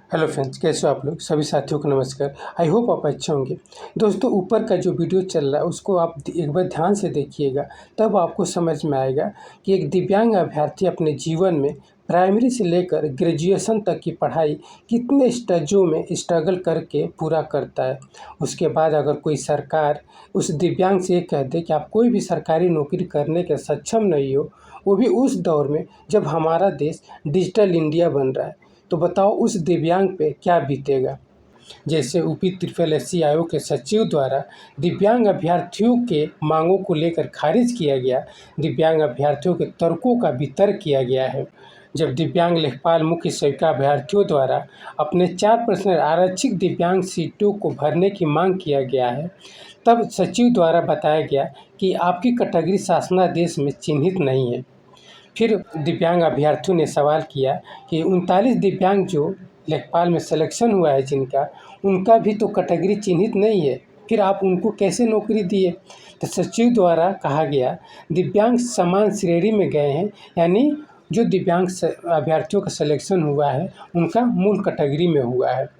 Hello friends, कैसे हो आप लोग? सभी साथियों को नमस्कार। आई होप आप अच्छे होंगे। दोस्तों, ऊपर का जो वीडियो चल रहा है उसको आप एक बार ध्यान से देखिएगा, तब आपको समझ में आएगा कि एक दिव्यांग अभ्यर्थी अपने जीवन में प्राइमरी से लेकर ग्रेजुएशन तक की पढ़ाई कितने स्टेजों में स्ट्रगल करके पूरा करता है। उसके बाद अगर कोई सरकार उस दिव्यांग से ये कह दे कि आप कोई भी सरकारी नौकरी करने के सक्षम नहीं हो, वो भी उस दौर में जब हमारा देश डिजिटल इंडिया बन रहा है, तो बताओ उस दिव्यांग पे क्या बीतेगा। जैसे यूपी ट्रिपल एससी आयोग के सचिव द्वारा दिव्यांग अभ्यर्थियों के मांगों को लेकर खारिज किया गया, दिव्यांग अभ्यर्थियों के तर्कों का वितर्क किया गया है। जब दिव्यांग लेखपाल मुख्य सेविका अभ्यर्थियों द्वारा अपने 4% आरक्षित दिव्यांग सीटों को भरने की मांग किया गया है, तब सचिव द्वारा बताया गया कि आपकी कैटेगरी शासनादेश में चिन्हित नहीं है। फिर दिव्यांग अभ्यर्थियों ने सवाल किया कि 39 दिव्यांग जो लेखपाल में सिलेक्शन हुआ है जिनका, उनका भी तो कैटेगरी चिन्हित नहीं है, फिर आप उनको कैसे नौकरी दिए? तो सचिव द्वारा कहा गया, दिव्यांग समान श्रेणी में गए हैं, यानी जो दिव्यांग अभ्यर्थियों का सिलेक्शन हुआ है उनका मूल कैटेगरी में हुआ है।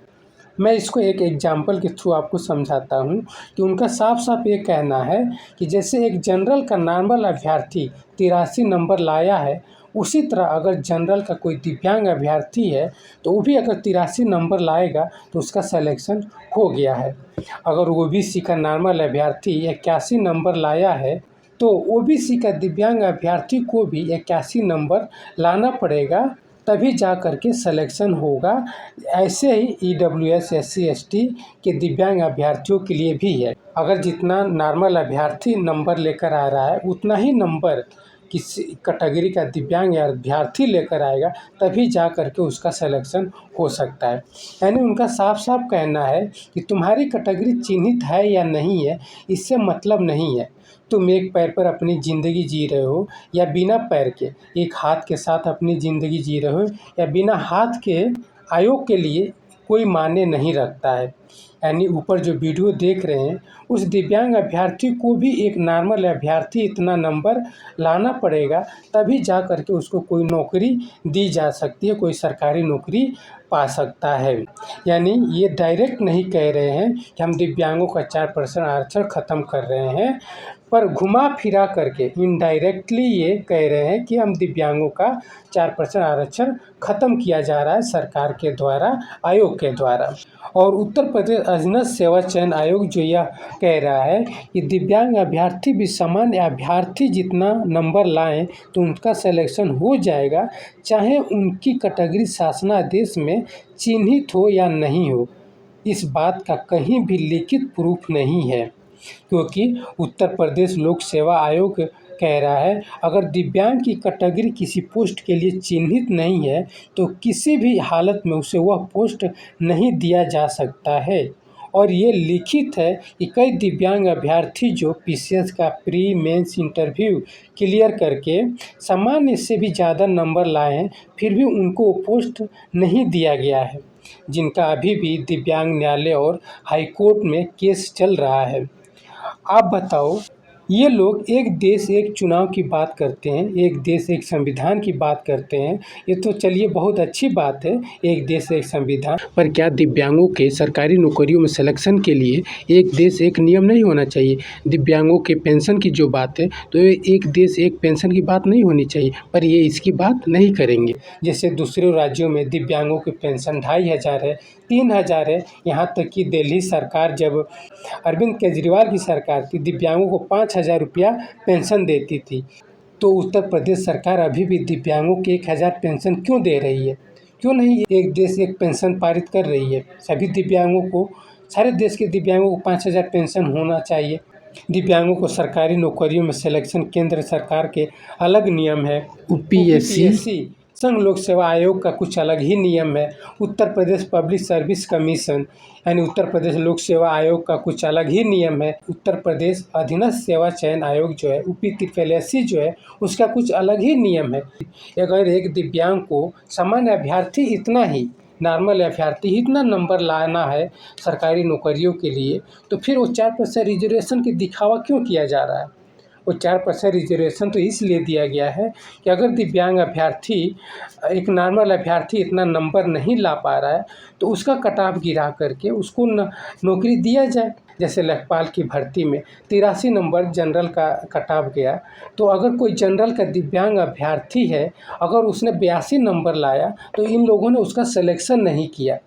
मैं इसको एक एग्जाम्पल के थ्रू आपको समझाता हूँ कि उनका साफ साफ ये कहना है कि जैसे एक जनरल का नॉर्मल अभ्यर्थी 83 नंबर लाया है, उसी तरह अगर जनरल का कोई दिव्यांग अभ्यर्थी है तो वो भी अगर 83 नंबर लाएगा तो उसका सिलेक्शन हो गया है। अगर ओबीसी का नॉर्मल अभ्यर्थी 81 नंबर लाया है तो ओबीसी का दिव्यांग अभ्यर्थी को भी 81 नंबर लाना पड़ेगा, तभी जा कर के सिलेक्शन होगा। ऐसे ही ईडब्ल्यूएस एससी एसटी के दिव्यांग अभ्यर्थियों के लिए भी है। अगर जितना नॉर्मल अभ्यर्थी नंबर लेकर आ रहा है उतना ही नंबर किसी कैटेगरी का दिव्यांग अभ्यर्थी लेकर आएगा, तभी जा कर के उसका सिलेक्शन हो सकता है। यानी उनका साफ साफ कहना है कि तुम्हारी कैटेगरी चिन्हित है या नहीं है, इससे मतलब नहीं है। तुम एक पैर पर अपनी ज़िंदगी जी रहे हो या बिना पैर के, एक हाथ के साथ अपनी ज़िंदगी जी रहे हो या बिना हाथ के, आयोग के लिए कोई मायने नहीं रखता है। यानी ऊपर जो वीडियो देख रहे हैं, उस दिव्यांग अभ्यर्थी को भी एक नॉर्मल अभ्यर्थी इतना नंबर लाना पड़ेगा, तभी जा कर के उसको कोई नौकरी दी जा सकती है, कोई सरकारी नौकरी पा सकता है। यानी ये डायरेक्ट नहीं कह रहे हैं कि हम दिव्यांगों का 4% आरक्षण ख़त्म कर रहे हैं, पर घुमा फिरा करके इनडायरेक्टली ये कह रहे हैं कि हम दिव्यांगों का 4% आरक्षण ख़त्म किया जा रहा है सरकार के द्वारा, आयोग के द्वारा। और उत्तर प्रदेश अधीनस्थ सेवा चयन आयोग जो यह कह रहा है कि दिव्यांग अभ्यर्थी भी सामान्य अभ्यर्थी जितना नंबर लाएं तो उनका सिलेक्शन हो जाएगा, चाहे उनकी कैटेगरी शासनादेश में चिन्हित हो या नहीं हो। इस बात का कहीं भी लिखित प्रूफ नहीं है, क्योंकि उत्तर प्रदेश लोक सेवा आयोग कह रहा है अगर दिव्यांग की कैटेगरी किसी पोस्ट के लिए चिन्हित नहीं है तो किसी भी हालत में उसे वह पोस्ट नहीं दिया जा सकता है। और ये लिखित है कि कई दिव्यांग अभ्यर्थी जो पीसीएस का प्री मेंस इंटरव्यू क्लियर करके सामान्य से भी ज़्यादा नंबर लाए हैं, फिर भी उनको पोस्ट नहीं दिया गया है, जिनका अभी भी दिव्यांग न्यायालय और हाईकोर्ट में केस चल रहा है। आप बताओ, ये लोग एक देश एक चुनाव की बात करते हैं, एक देश एक संविधान की बात करते हैं, ये तो चलिए बहुत अच्छी बात है, एक देश एक संविधान, पर क्या दिव्यांगों के सरकारी नौकरियों में सिलेक्शन के लिए एक देश एक नियम नहीं होना चाहिए? दिव्यांगों के पेंशन की जो बात है तो ये एक देश एक पेंशन की बात नहीं होनी चाहिए, पर ये इसकी बात नहीं करेंगे। जैसे दूसरे राज्यों में दिव्यांगों की पेंशन 2500 है, 3000 है, यहाँ तक कि दिल्ली सरकार, जब अरविंद केजरीवाल की सरकार थी, दिव्यांगों को 5000 रुपया पेंशन देती थी। तो उत्तर प्रदेश सरकार अभी भी दिव्यांगों के 1000 पेंशन क्यों दे रही है? क्यों नहीं एक देश एक पेंशन पारित कर रही है? सभी दिव्यांगों को, सारे देश के दिव्यांगों को 5000 पेंशन होना चाहिए। दिव्यांगों को सरकारी नौकरियों में सिलेक्शन केंद्र सरकार के अलग नियम है। यूपीएससी संघ लोक सेवा आयोग का कुछ अलग ही नियम है। Uttar Pradesh public service commission यानी उत्तर प्रदेश लोक सेवा आयोग का कुछ अलग ही नियम है। उत्तर प्रदेश अधीनस्थ सेवा चयन आयोग जो है, यूपी ट्रिपल एससी जो है, उसका कुछ अलग ही नियम है। अगर एक दिव्यांग को सामान्य अभ्यर्थी इतना ही, नॉर्मल अभ्यर्थी इतना नंबर लाना है सरकारी नौकरियों के लिए, तो फिर वो 4% रिजर्वेशन की दिखावा क्यों किया जा रहा है? वो 4% रिजर्वेशन तो इसलिए दिया गया है कि अगर दिव्यांग अभ्यर्थी एक नॉर्मल अभ्यर्थी इतना नंबर नहीं ला पा रहा है तो उसका कट ऑफ गिरा करके उसको नौकरी दिया जाए। जैसे लेखपाल की भर्ती में 83 नंबर जनरल का कट ऑफ गया, तो अगर कोई जनरल का दिव्यांग अभ्यर्थी है, अगर उसने 82 नंबर लाया तो इन लोगों ने उसका सिलेक्शन नहीं किया,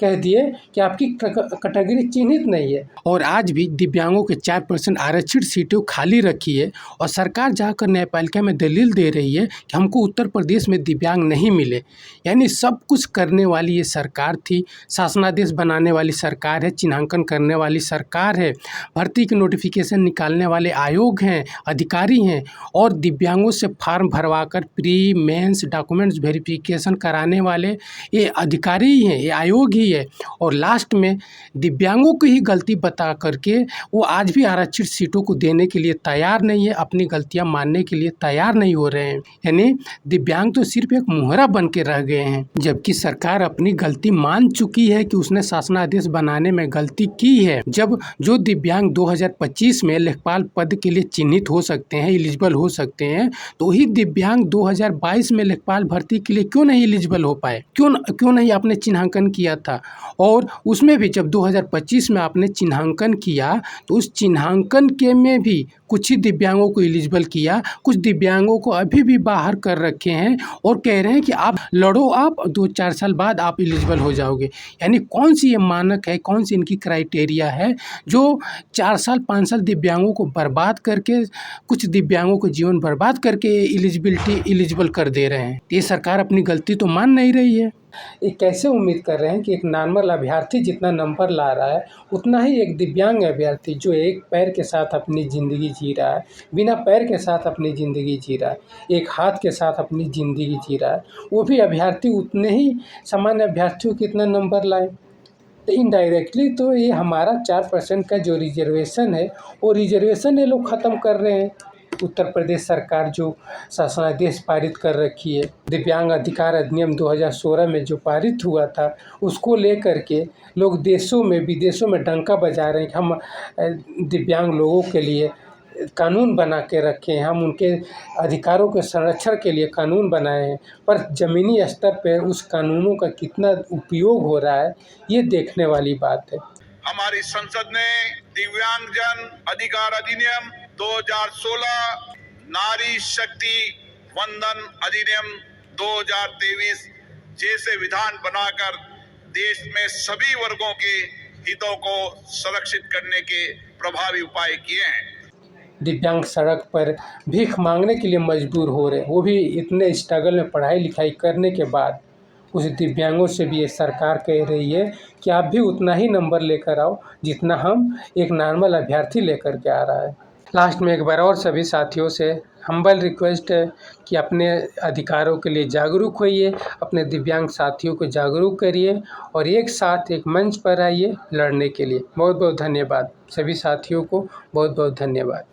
कह दिए कि आपकी कैटेगरी चिन्हित नहीं है। और आज भी दिव्यांगों के 4% आरक्षित सीटें खाली रखी है और सरकार जाकर न्यायपालिका में दलील दे रही है कि हमको उत्तर प्रदेश में दिव्यांग नहीं मिले। यानी सब कुछ करने वाली ये सरकार थी, शासनादेश बनाने वाली सरकार है, चिन्हांकन करने वाली सरकार है, भर्ती के नोटिफिकेशन निकालने वाले आयोग हैं, अधिकारी हैं, और दिव्यांगों से फॉर्म भरवा कर प्री मेंस डॉक्यूमेंट्स वेरिफिकेशन कराने वाले ये अधिकारी ही हैं, ये आयोग ही है। और लास्ट में दिव्यांगों की ही गलती बता करके वो आज भी आरक्षित सीटों को देने के लिए तैयार नहीं है, अपनी गलतियां मानने के लिए तैयार नहीं हो रहे हैं। यानी दिव्यांग तो सिर्फ एक मुहरा बन के रह गए हैं, जबकि सरकार अपनी गलती मान चुकी है कि उसने शासनादेश बनाने में गलती की है। जब जो दिव्यांग 2025 में लेखपाल पद के लिए चिन्हित हो सकते हैं, एलिजिबल हो सकते हैं, तो ही दिव्यांग 2022 में लेखपाल भर्ती के लिए क्यों नहीं एलिजिबल हो पाए, क्यों नहीं आपने चिन्हांकन किया था। और उसमें भी जब 2025 में आपने चिन्हांकन किया तो उस चिन्हांकन के में भी कुछ ही दिव्यांगों को एलिजिबल किया, कुछ दिव्यांगों को अभी भी बाहर कर रखे हैं और कह रहे हैं कि आप लड़ो, आप 2-4 साल बाद आप एलिजिबल हो जाओगे। यानी कौन सी ये मानक है, कौन सी इनकी क्राइटेरिया है जो 4 साल 5 साल दिव्यांगों को बर्बाद करके, कुछ दिव्यांगों को जीवन बर्बाद करके एलिजिबल कर दे रहे हैं। ये सरकार अपनी गलती तो मान नहीं रही है। ये कैसे उम्मीद कर रहे हैं कि एक नॉर्मल अभ्यर्थी जितना नंबर ला रहा है उतना ही एक दिव्यांग अभ्यर्थी जो एक पैर के साथ अपनी ज़िंदगी जी रहा है, बिना पैर के साथ अपनी ज़िंदगी जी रहा है, एक हाथ के साथ अपनी ज़िंदगी जी रहा है, वो भी अभ्यर्थी उतने ही सामान्य अभ्यर्थियों कितना नंबर लाए। तो इनडायरेक्टली तो ये हमारा 4% का जो रिजर्वेशन है वो रिजर्वेशन ये लोग ख़त्म कर रहे हैं। उत्तर प्रदेश सरकार जो शासनादेश पारित कर रखी है, दिव्यांग अधिकार अधिनियम 2016 में जो पारित हुआ था, उसको लेकर के लोग देशों में विदेशों में डंका बजा रहे हैं कि हम दिव्यांग लोगों के लिए कानून बना के रखे हैं, हम उनके अधिकारों के संरक्षण के लिए कानून बनाए हैं। पर ज़मीनी स्तर पर उस कानूनों का कितना उपयोग हो रहा है, ये देखने वाली बात है। हमारी संसद ने दिव्यांगजन अधिकार अधिनियम 2016, नारी शक्ति वंदन अधिनियम 2023 जैसे विधान बनाकर देश में सभी वर्गों के हितों को संरक्षित करने के प्रभावी उपाय किए हैं। दिव्यांग सड़क पर भीख मांगने के लिए मजबूर हो रहे हैं, वो भी इतने स्ट्रगल में पढ़ाई लिखाई करने के बाद। उस दिव्यांगों से भी ये सरकार कह रही है कि आप भी उतना ही नंबर लेकर आओ जितना हम एक नॉर्मल अभ्यर्थी लेकर के आ रहा है। लास्ट में एक बार और सभी साथियों से हम्बल रिक्वेस्ट है कि अपने अधिकारों के लिए जागरूक होइए, अपने दिव्यांग साथियों को जागरूक करिए और एक साथ एक मंच पर आइए लड़ने के लिए। बहुत बहुत धन्यवाद सभी साथियों को, बहुत बहुत धन्यवाद।